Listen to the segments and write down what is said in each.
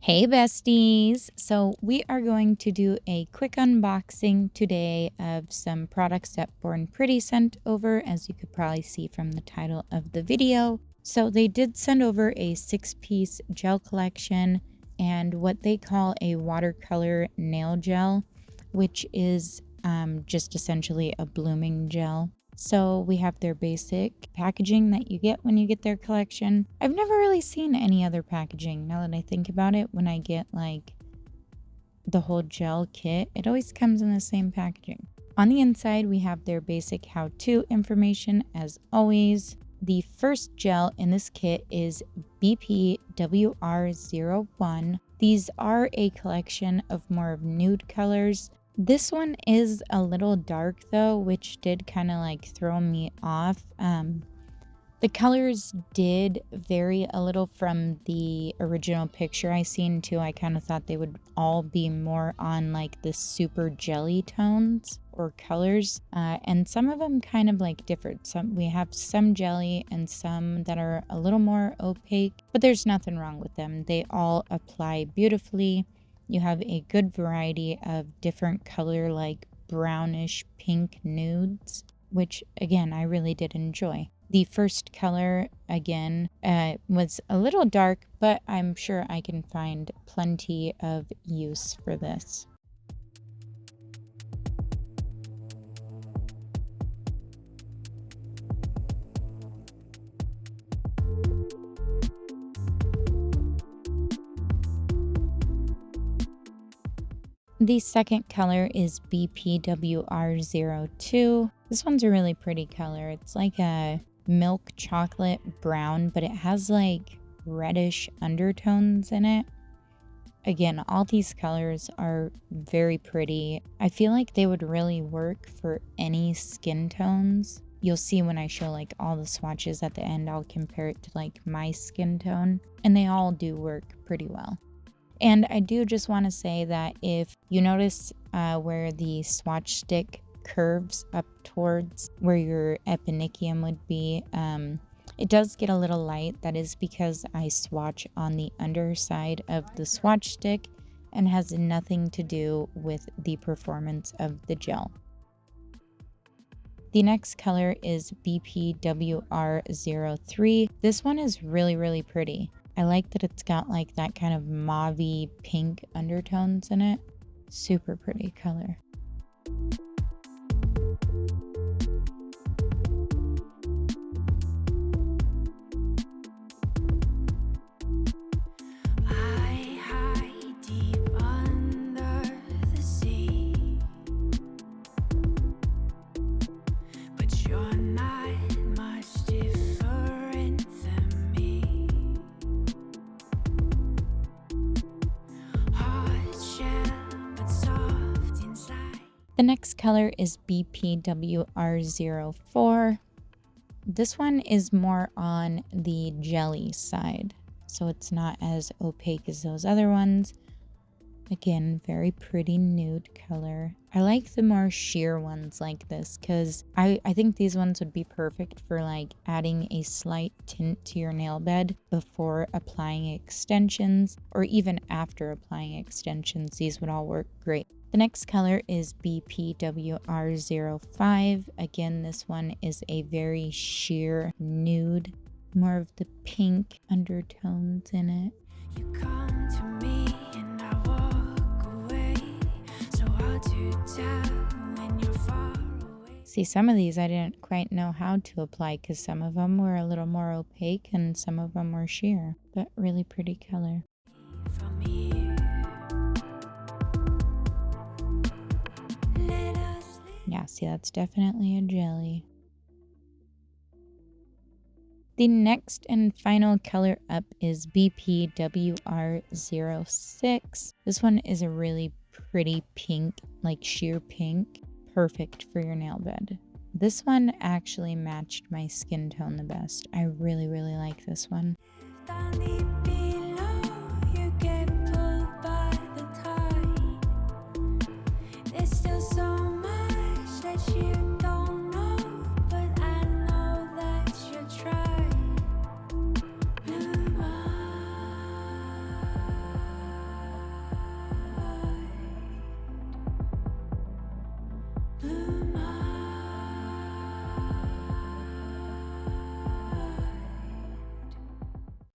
Hey besties! So we are going to do a quick unboxing today of some products that Born Pretty sent over, as you could probably see from the title of the video. So they did send over a 6-piece gel collection and what they call a watercolor nail gel, which is just essentially a blooming gel. So we have their basic packaging that you get when you get their collection. I've never really seen any other packaging now that I think about it. When I get like the whole gel kit, it always comes in the same packaging. On the inside, we have their basic how-to information as always. The first gel in this kit is BPWR01. These are a collection of more of nude colors. This one is a little dark though, which did kind of like throw me off. The colors did vary a little from the original picture I seen too. I kind of thought they would all be more on like the super jelly tones or colors, and some of them kind of like different. We have some jelly and some that are a little more opaque, but there's nothing wrong with them. They all apply beautifully. You have a good variety of different color, like brownish pink nudes, which again, I really did enjoy. The first color, again, was a little dark, but I'm sure I can find plenty of use for this. The second color is BPWR02. This one's a really pretty color. It's like a milk chocolate brown, but it has like reddish undertones in it. Again, all these colors are very pretty. I feel like they would really work for any skin tones. You'll see when I show like all the swatches at the end, I'll compare it to like my skin tone, and they all do work pretty well. And I do just want to say that if you notice where the swatch stick curves up towards where your eponychium would be, it does get a little light. That is because I swatch on the underside of the swatch stick and has nothing to do with the performance of the gel. The next color is BPWR03. This one is really, really pretty. I like that it's got like that kind of mauve-y pink undertones in it. Super pretty color. The next color is BPWR04. This one is more on the jelly side, so it's not as opaque as those other ones. Again, very pretty nude color. I like the more sheer ones like this because I think these ones would be perfect for like adding a slight tint to your nail bed before applying extensions, or even after applying extensions. These would all work great. The next color is BPWR05. Again, this one is a very sheer nude, more of the pink undertones in it. You come to me and I walk away, so hard to tell when you're far away. See, some of these I didn't quite know how to apply because some of them were a little more opaque and some of them were sheer, but really pretty color. Yeah, see, that's definitely a jelly. The next and final color up is BPWR06. This one is a really pretty pink, like sheer pink, perfect for your nail bed. This one actually matched my skin tone the best. I really, really like this one.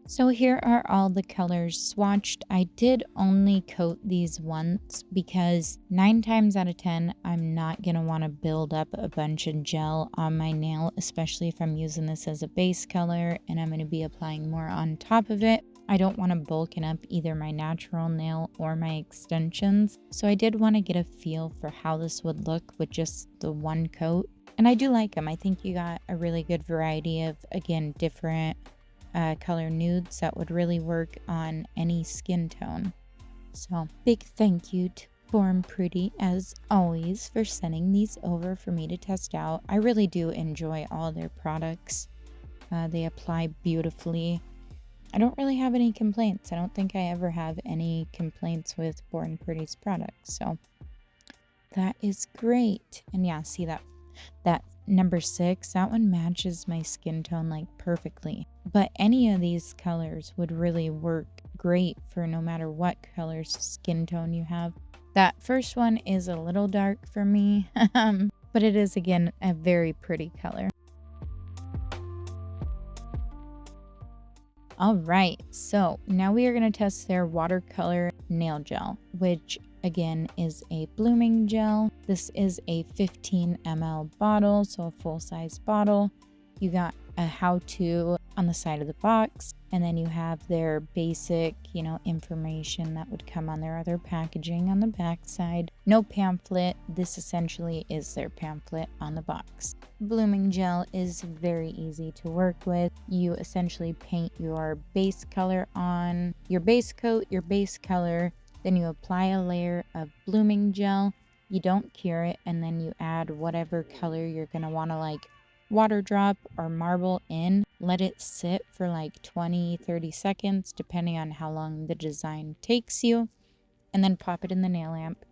So here are all the colors swatched. I did only coat these once because 9 times out of 10, I'm not going to want to build up a bunch of gel on my nail, especially if I'm using this as a base color and I'm going to be applying more on top of it. I don't want to bulking up either my natural nail or my extensions. So I did want to get a feel for how this would look with just the one coat. And I do like them. I think you got a really good variety of, again, different color nudes that would really work on any skin tone. So big thank you to Born Pretty as always for sending these over for me to test out. I really do enjoy all their products. They apply beautifully. I don't really have any complaints. I don't think I ever have any complaints with Born Pretty's products. So that is great. And yeah, see that number 6, that one matches my skin tone like perfectly. But any of these colors would really work great for no matter what color skin tone you have. That first one is a little dark for me, but it is again a very pretty color. All right, so now we are going to test their watercolor nail gel, which again is a blooming gel. This is a 15 ml bottle, so a full-size bottle. You got a how-to on the side of the box, and then you have their basic, information that would come on their other packaging on the back side. No pamphlet. This essentially is their pamphlet on the box. Blooming gel is very easy to work with. You essentially paint your base color on your base coat, your base color, then you apply a layer of blooming gel. You don't cure it, and then you add whatever color you're going to want to like water drop or marble in. Let it sit for like 20-30 seconds depending on how long the design takes you, and then pop it in the nail lamp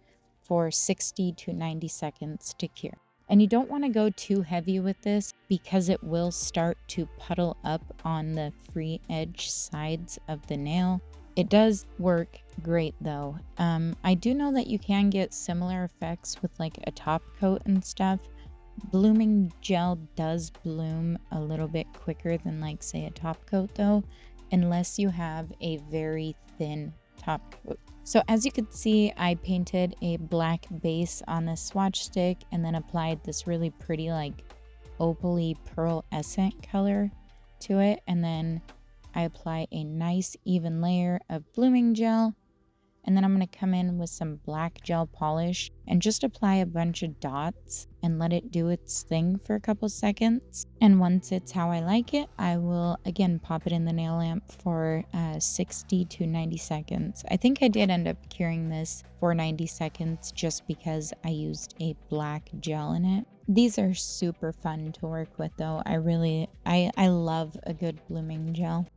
for 60 to 90 seconds to cure. And you don't want to go too heavy with this because it will start to puddle up on the free edge sides of the nail. It does work great though. I do know that you can get similar effects with like a top coat and stuff. Blooming gel does bloom a little bit quicker than like say a top coat though, unless you have a very thin top coat. So as you can see, I painted a black base on this swatch stick and then applied this really pretty like opaly pearlescent color to it, and then I apply a nice even layer of blooming gel, and then I'm going to come in with some black gel polish and just apply a bunch of dots and let it do its thing for a couple seconds. And once it's how I like it, I will again pop it in the nail lamp for 60 to 90 seconds. I think I did end up curing this for 90 seconds just because I used a black gel in it. These are super fun to work with though. I love a good blooming gel.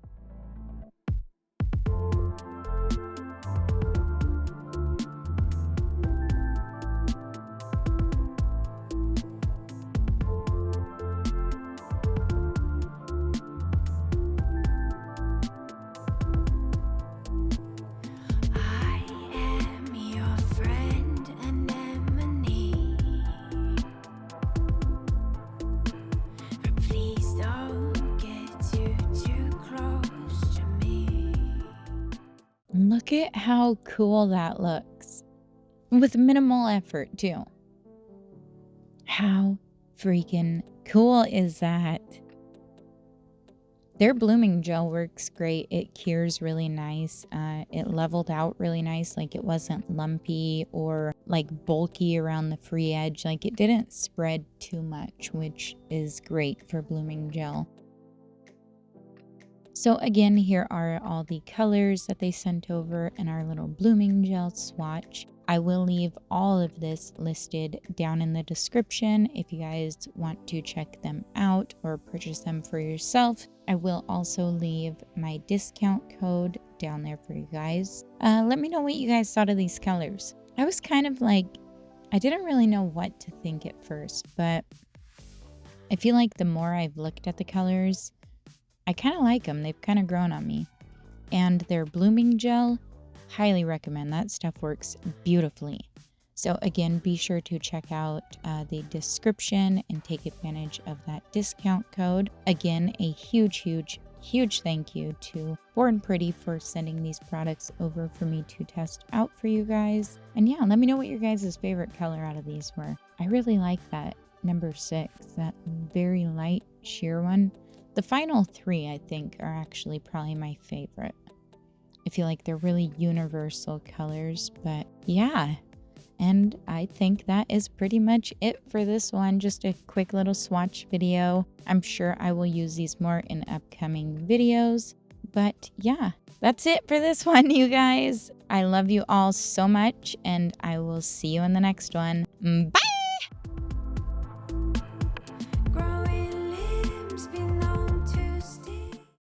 Look at how cool that looks. With minimal effort, too. How freaking cool is that? Their blooming gel works great. It cures really nice. It leveled out really nice. Like it wasn't lumpy or like bulky around the free edge. Like it didn't spread too much, which is great for blooming gel. So again, here are all the colors that they sent over in our little blooming gel swatch. I will leave all of this listed down in the description if you guys want to check them out or purchase them for yourself. I will also leave my discount code down there for you guys. Let me know what you guys thought of these colors. I was kind of like, I didn't really know what to think at first, but I feel like the more I've looked at the colors, I kind of like them. They've kind of grown on me. And their blooming gel, highly recommend. That stuff works beautifully. So again, be sure to check out the description and take advantage of that discount code. Again, a huge huge thank you to Born Pretty for sending these products over for me to test out for you guys. And yeah, let me know what your guys' favorite color out of these were. I really like that number 6, that very light sheer one. The final 3, I think, are actually probably my favorite. I feel like they're really universal colors, but yeah. And I think that is pretty much it for this one. Just a quick little swatch video. I'm sure I will use these more in upcoming videos. But yeah, that's it for this one, you guys. I love you all so much, and I will see you in the next one. Bye!